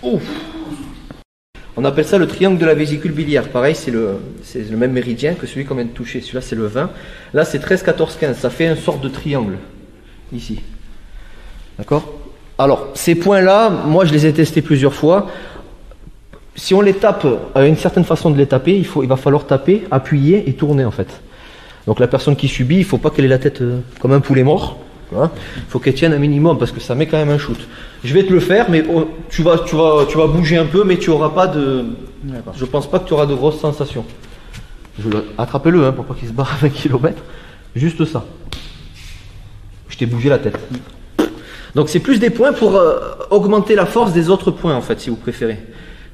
Ouf. On appelle ça le triangle de la vésicule biliaire. Pareil, c'est le même méridien que celui qu'on vient de toucher. Celui-là, c'est le 20. Là, c'est 13, 14, 15. Ça fait une sorte de triangle. Ici. D'accord? Alors, ces points-là, moi, je les ai testés plusieurs fois. Si on les tape, une certaine façon de les taper, il va falloir taper, appuyer et tourner, en fait. Donc, la personne qui subit, il ne faut pas qu'elle ait la tête comme un poulet mort. Il faut qu'elle tienne un minimum parce que ça met quand même un shoot. Je vais te le faire, mais tu vas bouger un peu, mais tu auras pas de. Je pense pas que tu auras de grosses sensations. Attrapez-le hein, pour pas qu'il se barre à 20 km. Juste ça. Je t'ai bougé la tête. Donc c'est plus des points pour augmenter la force des autres points en fait, si vous préférez.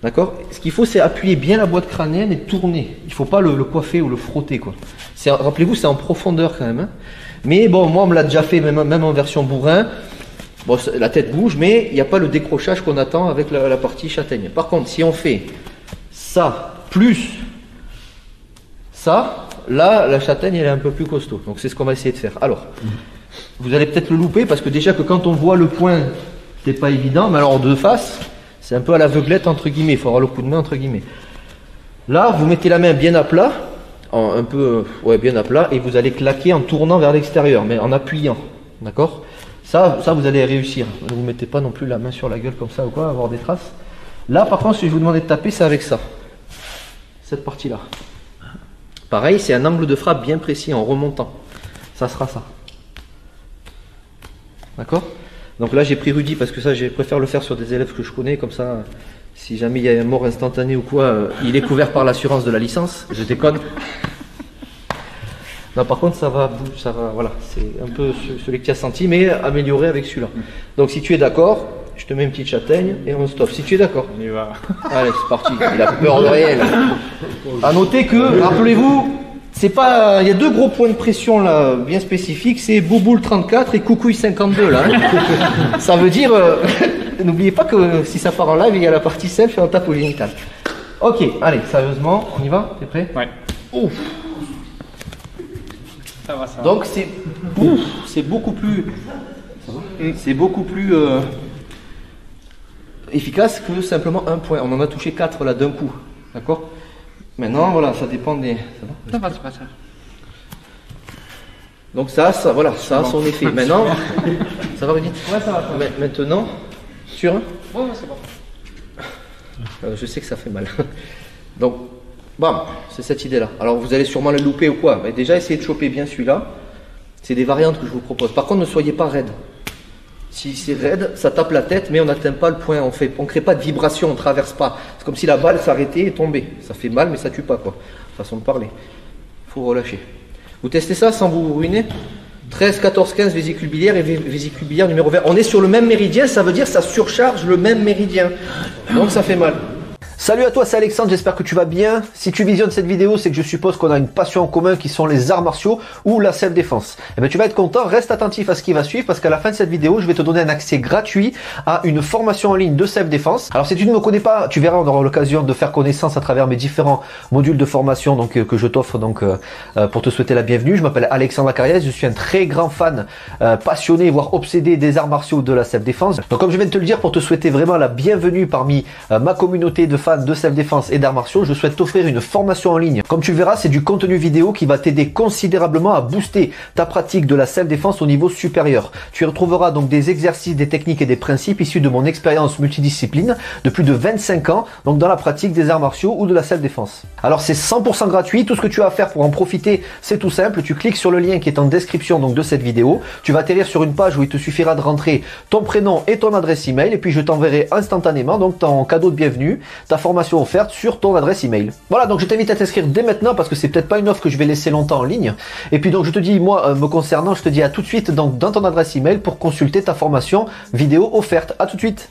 D'accord? Ce qu'il faut, c'est appuyer bien la boîte crânienne et tourner. Il ne faut pas le coiffer ou le frotter, quoi. Rappelez-vous, c'est en profondeur quand même. Hein. Mais bon, moi, on me l'a déjà fait, même en version bourrin. Bon, la tête bouge, mais il n'y a pas le décrochage qu'on attend avec la partie châtaigne. Par contre, si on fait ça, plus ça, là, la châtaigne, elle est un peu plus costaud. Donc, c'est ce qu'on va essayer de faire. Alors, vous allez peut-être le louper, parce que déjà que quand on voit le point, c'est pas évident. Mais alors, de face, c'est un peu à l'aveuglette, entre guillemets. Il faut avoir le coup de main, entre guillemets. Là, vous mettez la main bien à plat. Bien à plat, et vous allez claquer en tournant vers l'extérieur, mais en appuyant, d'accord? Ça vous allez réussir. Ne vous mettez pas non plus la main sur la gueule comme ça ou quoi, avoir des traces. Là, par contre, si je vous demande de taper, c'est avec ça, cette partie-là. Pareil, c'est un angle de frappe bien précis en remontant. Ça sera ça, d'accord? Donc là, j'ai pris Rudy parce que ça, je préfère le faire sur des élèves que je connais, comme ça. Si jamais il y a une mort instantanée ou quoi, il est couvert par l'assurance de la licence. Je déconne. Non, par contre, ça va, voilà, c'est un peu celui que tu as senti, mais amélioré avec celui-là. Donc, si tu es d'accord, je te mets une petite châtaigne et on stop. Si tu es d'accord. On y va. Allez, c'est parti. Il a peur de rien. À noter que, rappelez-vous, c'est pas, il y a deux gros points de pression là, bien spécifiques, c'est Bouboule 34 et Coucouille 52 là. Hein. Ça veut dire, n'oubliez pas que si ça part en live, il y a la partie self et on tape au génital. Ok, allez, sérieusement, on y va? T'es prêt? Ouais. Ouf. Ça va, ça va. Donc c'est beaucoup plus, efficace que simplement un point. On en a touché 4 là d'un coup, d'accord? Maintenant, voilà, ça dépend des. Ça va, ça va, ça. Donc voilà, ça a son effet. Maintenant, ça va Rudy? Ouais, ça va. Maintenant, sur un? Ouais, c'est bon. Je sais que ça fait mal. Donc, bam, c'est cette idée-là. Alors, vous allez sûrement le louper ou quoi? Mais déjà, essayez de choper bien celui-là. C'est des variantes que je vous propose. Par contre, ne soyez pas raide. Si c'est raide, ça tape la tête, mais on n'atteint pas le point. On ne crée pas de vibration, on ne traverse pas. C'est comme si la balle s'arrêtait et tombait. Ça fait mal, mais ça tue pas, quoi. Façon de parler. Il faut relâcher. Vous testez ça sans vous ruiner? 13, 14, 15 vésicule biliaire et vésicule biliaire numéro 20. On est sur le même méridien, ça veut dire que ça surcharge le même méridien. Donc ça fait mal. Salut à toi, c'est Alexandre, j'espère que tu vas bien. Si tu visionnes cette vidéo, c'est que je suppose qu'on a une passion en commun qui sont les arts martiaux ou la self-défense. Eh bien, tu vas être content, reste attentif à ce qui va suivre parce qu'à la fin de cette vidéo, je vais te donner un accès gratuit à une formation en ligne de self-défense. Alors, si tu ne me connais pas, tu verras, on aura l'occasion de faire connaissance à travers mes différents modules de formation que je t'offre pour te souhaiter la bienvenue. Je m'appelle Alexandre Acariès, je suis un très grand fan, passionné, voire obsédé des arts martiaux de la self-défense. Donc, comme je viens de te le dire, pour te souhaiter vraiment la bienvenue parmi ma communauté de fans de self-défense et d'arts martiaux, je souhaite t'offrir une formation en ligne. Comme tu le verras, c'est du contenu vidéo qui va t'aider considérablement à booster ta pratique de la self-défense au niveau supérieur. Tu y retrouveras donc des exercices, des techniques et des principes issus de mon expérience multidiscipline de plus de 25 ans, donc dans la pratique des arts martiaux ou de la self-défense. Alors c'est 100% gratuit, tout ce que tu as à faire pour en profiter, c'est tout simple, tu cliques sur le lien qui est en description donc de cette vidéo, tu vas atterrir sur une page où il te suffira de rentrer ton prénom et ton adresse email et puis je t'enverrai instantanément donc ton cadeau de bienvenue, ta formation offerte sur ton adresse email. Voilà, donc je t'invite à t'inscrire dès maintenant parce que c'est peut-être pas une offre que je vais laisser longtemps en ligne. Et puis donc je te dis, moi me concernant, je te dis à tout de suite donc dans ton adresse email pour consulter ta formation vidéo offerte. À tout de suite.